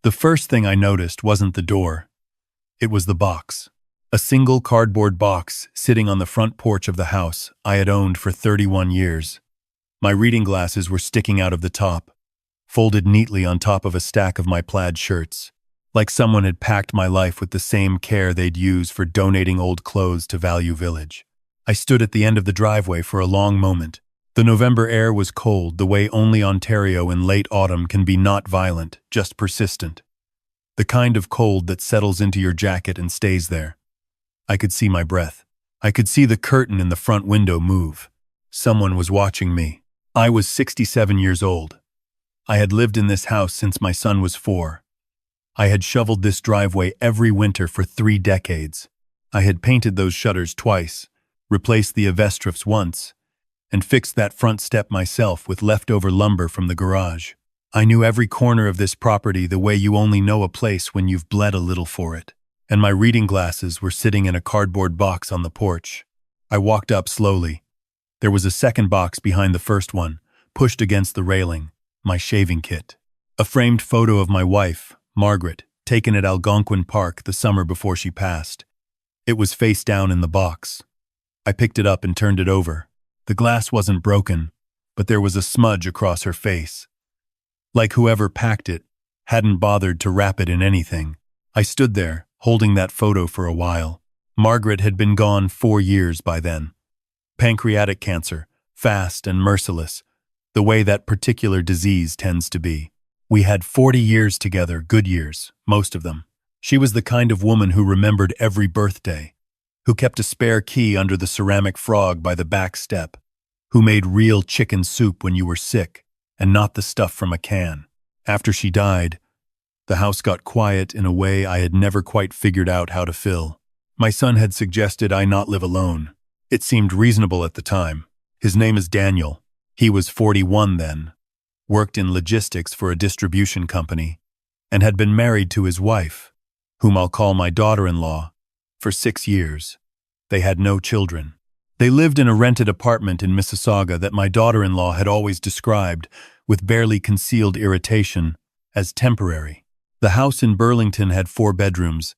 The first thing I noticed wasn't the door. It was the box. A single cardboard box sitting on the front porch of the house I had owned for 31 years. My reading glasses were sticking out of the top, folded neatly on top of a stack of my plaid shirts, like someone had packed my life with the same care they'd use for donating old clothes to Value Village. I stood at the end of the driveway for a long moment. The November air was cold, the way only Ontario in late autumn can be, not violent, just persistent. The kind of cold that settles into your jacket and stays there. I could see my breath. I could see the curtain in the front window move. Someone was watching me. I was 67 years old. I had lived in this house since my son was 4. I had shoveled this driveway every winter for 3 decades. I had painted those shutters twice, replaced the Avestrovs once, and fixed that front step myself with leftover lumber from the garage. I knew every corner of this property the way you only know a place when you've bled a little for it. And my reading glasses were sitting in a cardboard box on the porch. I walked up slowly. There was a second box behind the first one, pushed against the railing, my shaving kit. A framed photo of my wife, Margaret, taken at Algonquin Park the summer before she passed. It was face down in the box. I picked it up and turned it over. The glass wasn't broken, but there was a smudge across her face. Like whoever packed it hadn't bothered to wrap it in anything. I stood there, holding that photo for a while. Margaret had been gone 4 years by then. Pancreatic cancer, fast and merciless, the way that particular disease tends to be. We had 40 years together, good years, most of them. She was the kind of woman who remembered every birthday, who kept a spare key under the ceramic frog by the back step, who made real chicken soup when you were sick, and not the stuff from a can. After she died, the house got quiet in a way I had never quite figured out how to fill. My son had suggested I not live alone. It seemed reasonable at the time. His name is Daniel. He was 41 then, worked in logistics for a distribution company, and had been married to his wife, whom I'll call my daughter-in-law, for 6 years. They had no children. They lived in a rented apartment in Mississauga that my daughter-in-law had always described, with barely concealed irritation, as temporary. The house in Burlington had 4 bedrooms.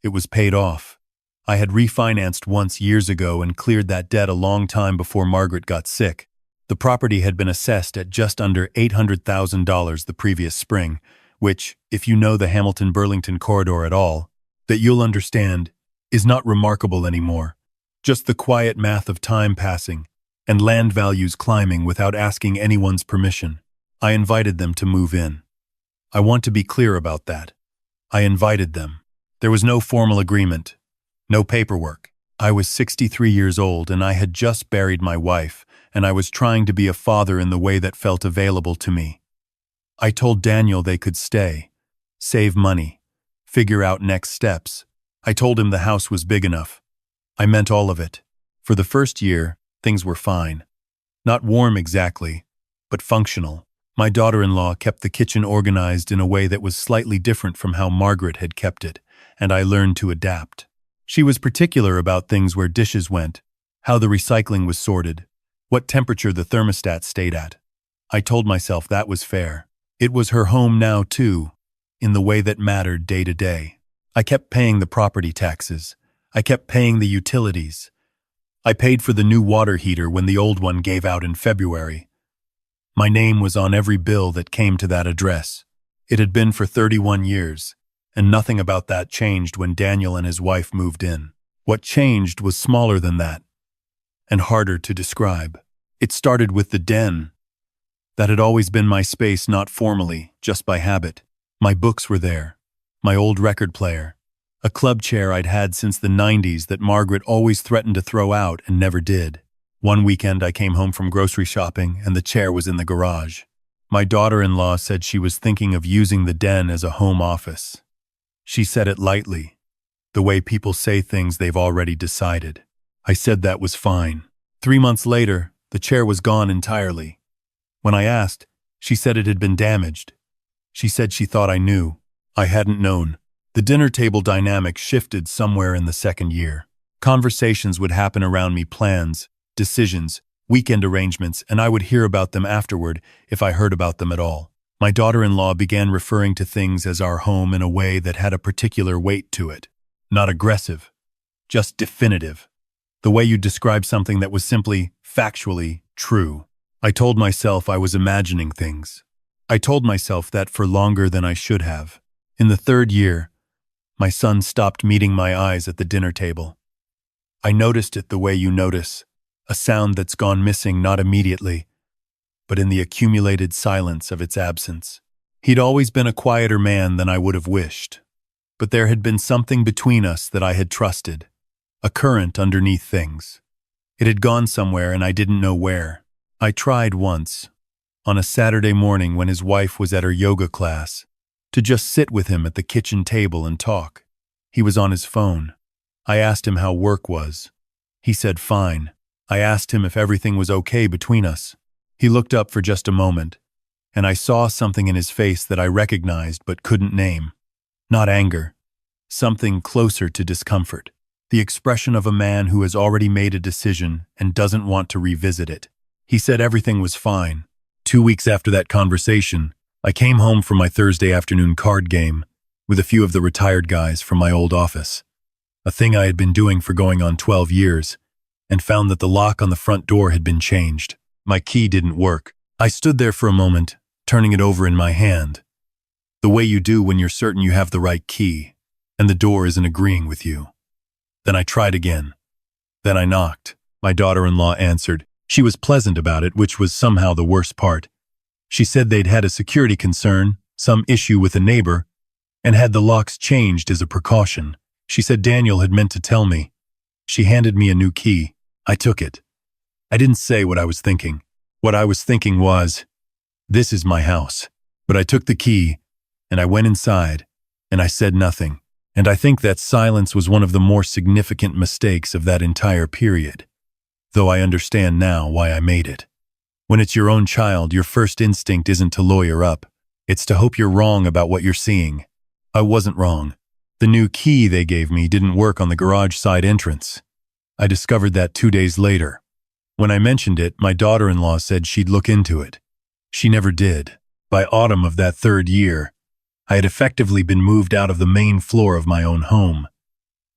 It was paid off. I had refinanced once years ago and cleared that debt a long time before Margaret got sick. The property had been assessed at just under $800,000 the previous spring, which, if you know the Hamilton-Burlington corridor at all, that you'll understand, is not remarkable anymore. Just the quiet math of time passing and land values climbing without asking anyone's permission. I invited them to move in. I want to be clear about that. I invited them. There was no formal agreement, no paperwork. I was 63 years old and I had just buried my wife, and I was trying to be a father in the way that felt available to me. I told Daniel they could stay, save money, figure out next steps. I told him the house was big enough. I meant all of it. For the first year, things were fine. Not warm exactly, but functional. My daughter-in-law kept the kitchen organized in a way that was slightly different from how Margaret had kept it, and I learned to adapt. She was particular about things where dishes went, how the recycling was sorted, what temperature the thermostat stayed at. I told myself that was fair. It was her home now, too, in the way that mattered day to day. I kept paying the property taxes. I kept paying the utilities. I paid for the new water heater when the old one gave out in February. My name was on every bill that came to that address. It had been for 31 years, and nothing about that changed when Daniel and his wife moved in. What changed was smaller than that, and harder to describe. It started with the den. That had always been my space, not formally, just by habit. My books were there, my old record player, a club chair I'd had since the 90s that Margaret always threatened to throw out and never did. One weekend I came home from grocery shopping and the chair was in the garage. My daughter-in-law said she was thinking of using the den as a home office. She said it lightly, the way people say things they've already decided. I said that was fine. 3 months later, the chair was gone entirely. When I asked, she said it had been damaged. She said she thought I knew. I hadn't known. The dinner table dynamic shifted somewhere in the second year. Conversations would happen around me, plans, decisions, weekend arrangements, and I would hear about them afterward if I heard about them at all. My daughter-in-law began referring to things as our home in a way that had a particular weight to it. Not aggressive, just definitive. The way you describe something that was simply, factually, true. I told myself I was imagining things. I told myself that for longer than I should have. In the third year, my son stopped meeting my eyes at the dinner table. I noticed it the way you notice, a sound that's gone missing not immediately, but in the accumulated silence of its absence. He'd always been a quieter man than I would have wished, but there had been something between us that I had trusted, a current underneath things. It had gone somewhere and I didn't know where. I tried once, on a Saturday morning when his wife was at her yoga class, to just sit with him at the kitchen table and talk. He was on his phone. I asked him how work was. He said fine. I asked him if everything was okay between us. He looked up for just a moment, and I saw something in his face that I recognized but couldn't name. Not anger. Something closer to discomfort. The expression of a man who has already made a decision and doesn't want to revisit it. He said everything was fine. 2 weeks after that conversation, I came home from my Thursday afternoon card game with a few of the retired guys from my old office, a thing I had been doing for going on 12 years, and found that the lock on the front door had been changed. My key didn't work. I stood there for a moment, turning it over in my hand, the way you do when you're certain you have the right key, and the door isn't agreeing with you. Then I tried again. Then I knocked. My daughter-in-law answered. She was pleasant about it, which was somehow the worst part. She said they'd had a security concern, some issue with a neighbor, and had the locks changed as a precaution. She said Daniel had meant to tell me. She handed me a new key. I took it. I didn't say what I was thinking. What I was thinking was, this is my house. But I took the key, and I went inside, and I said nothing. And I think that silence was one of the more significant mistakes of that entire period, though I understand now why I made it. When it's your own child, your first instinct isn't to lawyer up. It's to hope you're wrong about what you're seeing. I wasn't wrong. The new key they gave me didn't work on the garage side entrance. I discovered that 2 days later. When I mentioned it, my daughter-in-law said she'd look into it. She never did. By autumn of that third year, I had effectively been moved out of the main floor of my own home.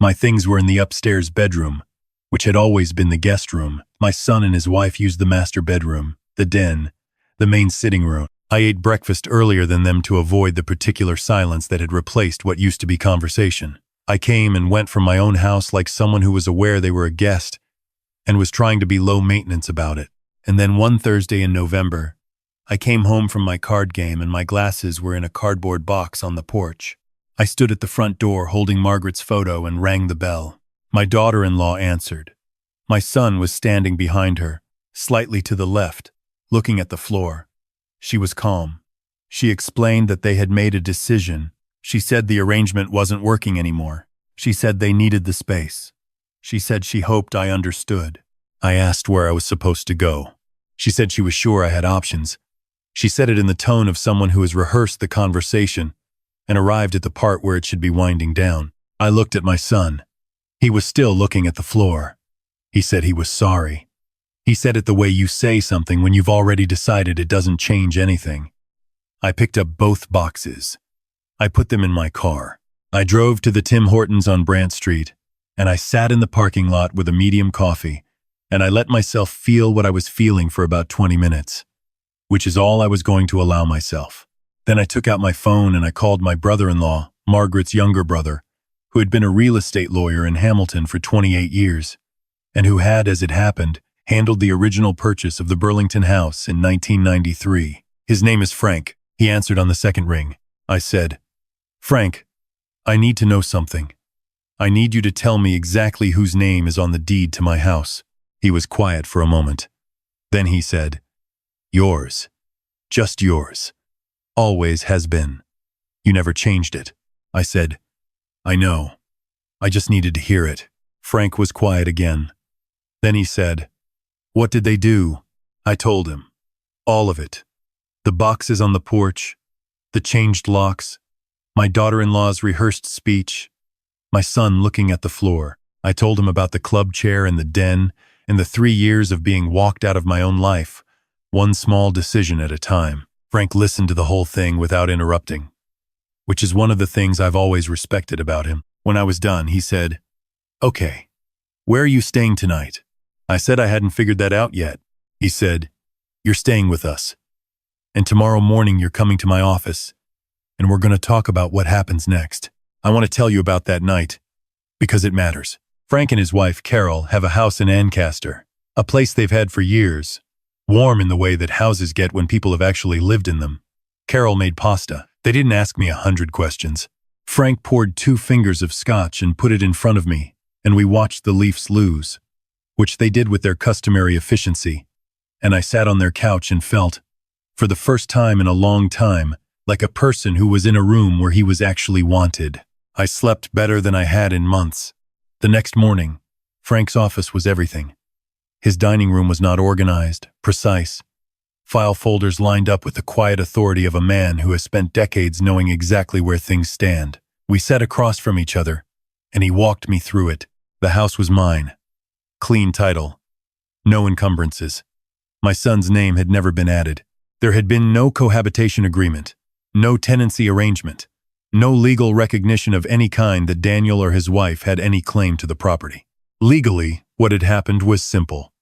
My things were in the upstairs bedroom, which had always been the guest room. My son and his wife used the master bedroom, the den, the main sitting room. I ate breakfast earlier than them to avoid the particular silence that had replaced what used to be conversation. I came and went from my own house like someone who was aware they were a guest and was trying to be low maintenance about it. And then one Thursday in November, I came home from my card game and my glasses were in a cardboard box on the porch. I stood at the front door holding Margaret's photo and rang the bell. My daughter-in-law answered. My son was standing behind her, slightly to the left, looking at the floor. She was calm. She explained that they had made a decision. She said the arrangement wasn't working anymore. She said they needed the space. She said she hoped I understood. I asked where I was supposed to go. She said she was sure I had options. She said it in the tone of someone who has rehearsed the conversation and arrived at the part where it should be winding down. I looked at my son. He was still looking at the floor. He said he was sorry. He said it the way you say something when you've already decided it doesn't change anything. I picked up both boxes. I put them in my car. I drove to the Tim Hortons on Brant Street, and I sat in the parking lot with a medium coffee, and I let myself feel what I was feeling for about 20 minutes. Which is all I was going to allow myself. Then I took out my phone and I called my brother-in-law, Margaret's younger brother, who had been a real estate lawyer in Hamilton for 28 years, and who had, as it happened, handled the original purchase of the Burlington house in 1993. His name is Frank. He answered on the second ring. I said, Frank, I need to know something. I need you to tell me exactly whose name is on the deed to my house. He was quiet for a moment. Then he said, Yours. Just yours. Always has been. You never changed it. I said, I know. I just needed to hear it. Frank was quiet again. Then he said, What did they do? I told him. All of it. The boxes on the porch, the changed locks, my daughter-in-law's rehearsed speech, my son looking at the floor. I told him about the club chair and the den and the 3 years of being walked out of my own life, one small decision at a time. Frank listened to the whole thing without interrupting, which is one of the things I've always respected about him. When I was done, he said, "Okay, where are you staying tonight?" I said I hadn't figured that out yet. He said, "You're staying with us. And tomorrow morning you're coming to my office, and we're going to talk about what happens next. I want to tell you about that night, because it matters." Frank and his wife, Carol, have a house in Ancaster, a place they've had for years, warm in the way that houses get when people have actually lived in them. Carol made pasta. They didn't ask me 100 questions. Frank poured 2 fingers of scotch and put it in front of me, and we watched the Leafs lose, which they did with their customary efficiency, and I sat on their couch and felt, for the first time in a long time, like a person who was in a room where he was actually wanted. I slept better than I had in months. The next morning, Frank's office was everything. His dining room was not organized, precise. File folders lined up with the quiet authority of a man who has spent decades knowing exactly where things stand. We sat across from each other, and he walked me through it. The house was mine. Clean title. No encumbrances. My son's name had never been added. There had been no cohabitation agreement, no tenancy arrangement, no legal recognition of any kind that Daniel or his wife had any claim to the property. Legally, what had happened was simple.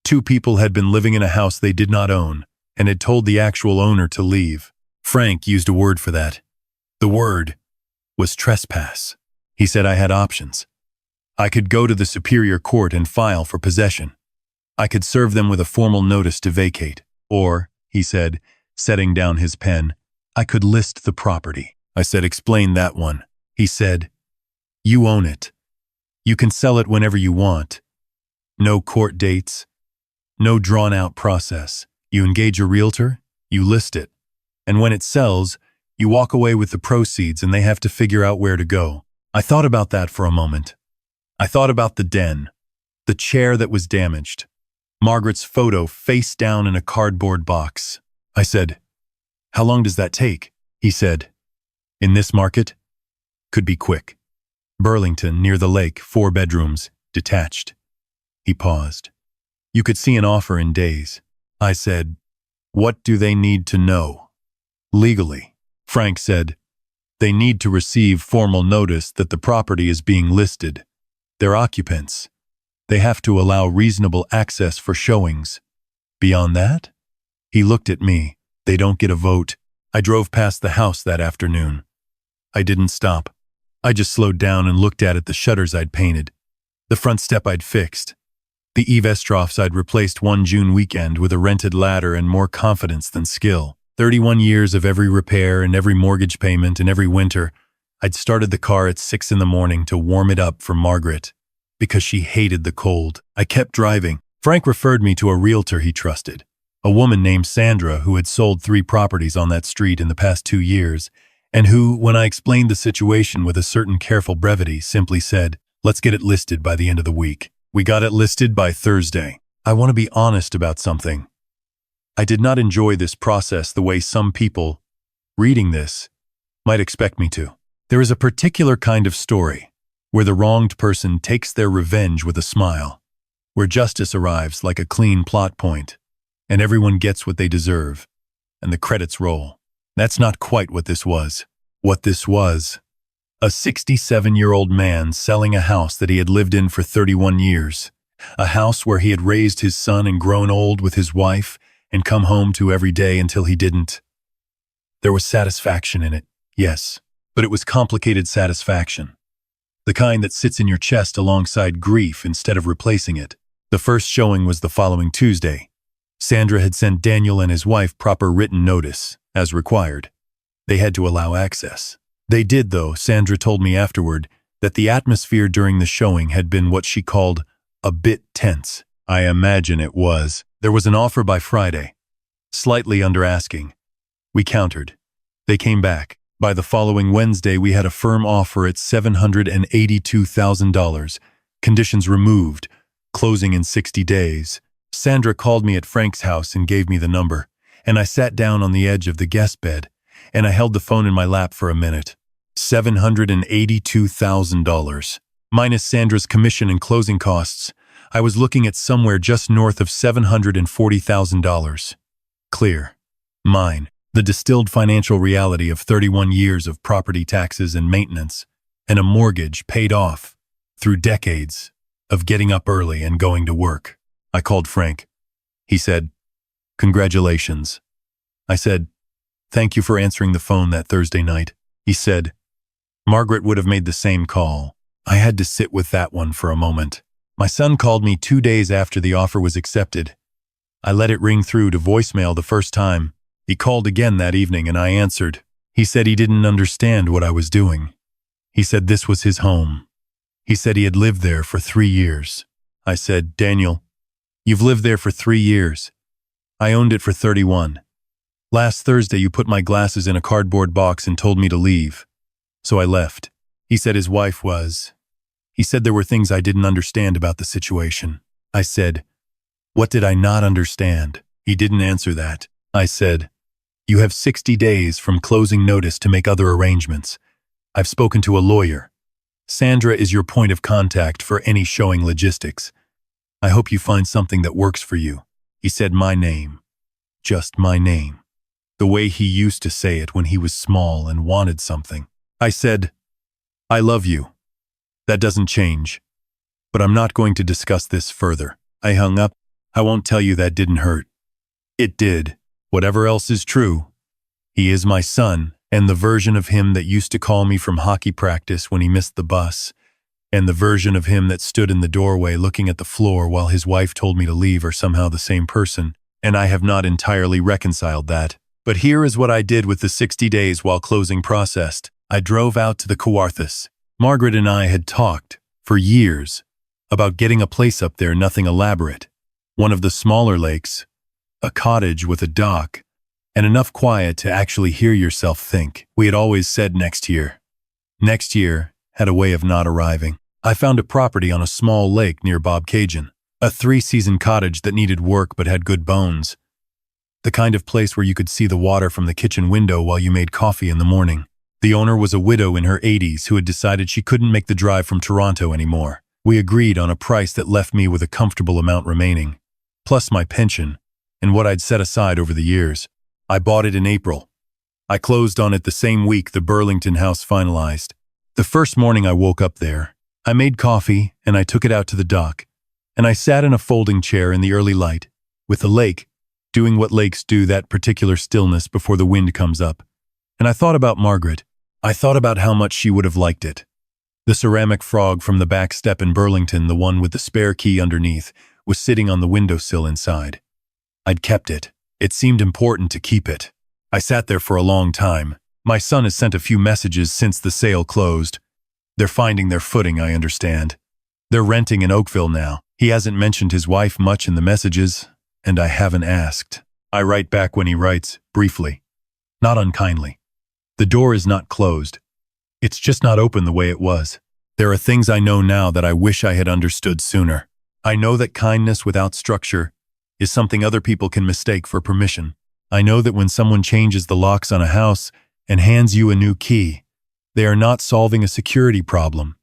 2 people had been living in a house they did not own and had told the actual owner to leave. Frank used a word for that. The word was trespass. He said I had options. I could go to the Superior Court and file for possession. I could serve them with a formal notice to vacate. Or, he said, setting down his pen, I could list the property. I said, "Explain that one." He said, "You own it. You can sell it whenever you want. No court dates. No drawn-out process. You engage a realtor, you list it, and when it sells, you walk away with the proceeds and they have to figure out where to go." I thought about that for a moment. I thought about the den, the chair that was damaged, Margaret's photo face down in a cardboard box. I said, "How long does that take?" He said, "In this market, could be quick. Burlington, near the lake, 4 bedrooms, detached." He paused. "You could see an offer in days." I said, "What do they need to know?" "Legally." Frank said, "They need to receive formal notice that the property is being listed. They're occupants. They have to allow reasonable access for showings. Beyond that?" He looked at me. "They don't get a vote." I drove past the house that afternoon. I didn't stop. I just slowed down and looked at the shutters I'd painted, the front step I'd fixed, the eavesdrops I'd replaced one June weekend with a rented ladder and more confidence than skill. 31 years of every repair and every mortgage payment and every winter, I'd started the car at 6 in the morning to warm it up for Margaret, because she hated the cold. I kept driving. Frank referred me to a realtor he trusted, a woman named Sandra who had sold 3 properties on that street in the past 2 years, and who, when I explained the situation with a certain careful brevity, simply said, "Let's get it listed by the end of the week." We got it listed by Thursday. I want to be honest about something. I did not enjoy this process the way some people, reading this, might expect me to. There is a particular kind of story where the wronged person takes their revenge with a smile, where justice arrives like a clean plot point, and everyone gets what they deserve, and the credits roll. That's not quite what this was. What this was: a 67-year-old man selling a house that he had lived in for 31 years, a house where he had raised his son and grown old with his wife and come home to every day until he didn't. There was satisfaction in it, yes, but it was complicated satisfaction, the kind that sits in your chest alongside grief instead of replacing it. The first showing was the following Tuesday. Sandra had sent Daniel and his wife proper written notice, as required. They had to allow access. They did, though. Sandra told me afterward that the atmosphere during the showing had been what she called a bit tense. I imagine it was. There was an offer by Friday, slightly under asking. We countered. They came back. By the following Wednesday, we had a firm offer at $782,000. Conditions removed, closing in 60 days. Sandra called me at Frank's house and gave me the number, and I sat down on the edge of the guest bed, and I held the phone in my lap for a minute. $782,000. Minus Sandra's commission and closing costs, I was looking at somewhere just north of $740,000. Clear. Mine. The distilled financial reality of 31 years of property taxes and maintenance, and a mortgage paid off through decades of getting up early and going to work. I called Frank. He said, "Congratulations." I said, "Thank you for answering the phone that Thursday night." He said, "Margaret would have made the same call." I had to sit with that one for a moment. My son called me 2 days after the offer was accepted. I let it ring through to voicemail the first time. He called again that evening and I answered. He said he didn't understand what I was doing. He said this was his home. He said he had lived there for 3 years. I said, "Daniel, you've lived there for 3 years. I owned it for 31. Last Thursday you put my glasses in a cardboard box and told me to leave. So I left." He said his wife was. He said there were things I didn't understand about the situation. I said, "What did I not understand?" He didn't answer that. I said, "You have 60 days from closing notice to make other arrangements. I've spoken to a lawyer. Sandra is your point of contact for any showing logistics. I hope you find something that works for you." He said my name. Just my name. The way he used to say it when he was small and wanted something. I said, "I love you. That doesn't change. But I'm not going to discuss this further." I hung up. I won't tell you that didn't hurt. It did. Whatever else is true. He is my son, and the version of him that used to call me from hockey practice when he missed the bus, and the version of him that stood in the doorway looking at the floor while his wife told me to leave are somehow the same person, and I have not entirely reconciled that. But here is what I did with the 60 days while closing processed. I drove out to the Kawarthas. Margaret and I had talked, for years, about getting a place up there, nothing elaborate. One of the smaller lakes, a cottage with a dock, and enough quiet to actually hear yourself think. We had always said next year. Next year had a way of not arriving. I found a property on a small lake near Bobcaygeon, a 3-season cottage that needed work but had good bones. The kind of place where you could see the water from the kitchen window while you made coffee in the morning. The owner was a widow in her 80s who had decided she couldn't make the drive from Toronto anymore. We agreed on a price that left me with a comfortable amount remaining, plus my pension, and what I'd set aside over the years. I bought it in April. I closed on it the same week the Burlington house finalized. The first morning I woke up there, I made coffee and I took it out to the dock, and I sat in a folding chair in the early light, with the lake, doing what lakes do, that particular stillness before the wind comes up. And I thought about Margaret. I thought about how much she would have liked it. The ceramic frog from the back step in Burlington, the one with the spare key underneath, was sitting on the windowsill inside. I'd kept it. It seemed important to keep it. I sat there for a long time. My son has sent a few messages since the sale closed. They're finding their footing, I understand. They're renting in Oakville now. He hasn't mentioned his wife much in the messages, and I haven't asked. I write back when he writes, briefly. Not unkindly. The door is not closed. It's just not open the way it was. There are things I know now that I wish I had understood sooner. I know that kindness without structure is something other people can mistake for permission. I know that when someone changes the locks on a house and hands you a new key, they are not solving a security problem.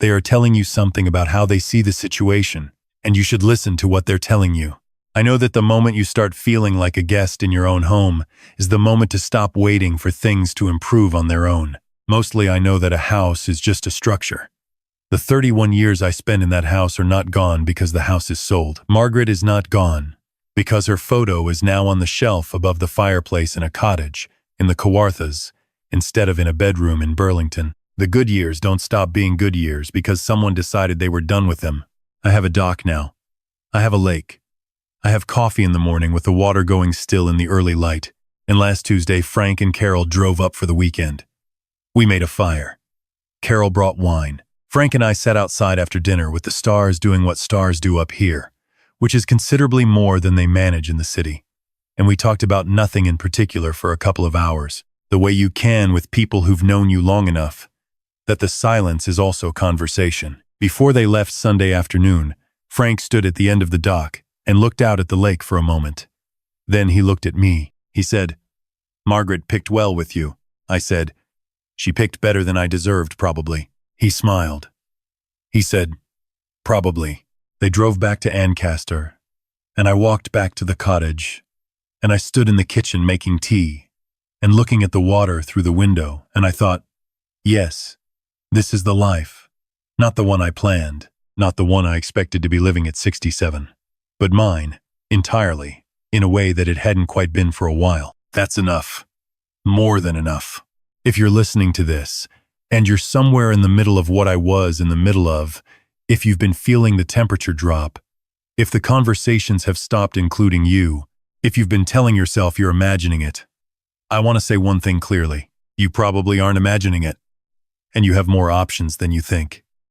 They are telling you something about how they see the situation, and you should listen to what they're telling you. I know that the moment you start feeling like a guest in your own home is the moment to stop waiting for things to improve on their own. Mostly I know that a house is just a structure. The 31 years I spent in that house are not gone because the house is sold. Margaret is not gone because her photo is now on the shelf above the fireplace in a cottage in the Kawarthas instead of in a bedroom in Burlington. The good years don't stop being good years because someone decided they were done with them. I have a dock now. I have a lake. I have coffee in the morning with the water going still in the early light. And last Tuesday, Frank and Carol drove up for the weekend. We made a fire. Carol brought wine. Frank and I sat outside after dinner with the stars doing what stars do up here, which is considerably more than they manage in the city. And we talked about nothing in particular for a couple of hours, the way you can with people who've known you long enough, that the silence is also conversation. Before they left Sunday afternoon, Frank stood at the end of the dock and looked out at the lake for a moment. Then he looked at me. He said, "Margaret picked well with you." I said, "She picked better than I deserved, probably." He smiled. He said, "Probably." They drove back to Ancaster, and I walked back to the cottage, and I stood in the kitchen making tea, and looking at the water through the window, and I thought, yes, this is the life. Not the one I planned, not the one I expected to be living at 67, but mine, entirely, in a way that it hadn't quite been for a while. That's enough. More than enough. If you're listening to this, and you're somewhere in the middle of what I was in the middle of, if you've been feeling the temperature drop, if the conversations have stopped including you, if you've been telling yourself you're imagining it, I want to say one thing clearly. You probably aren't imagining it, and you have more options than you think.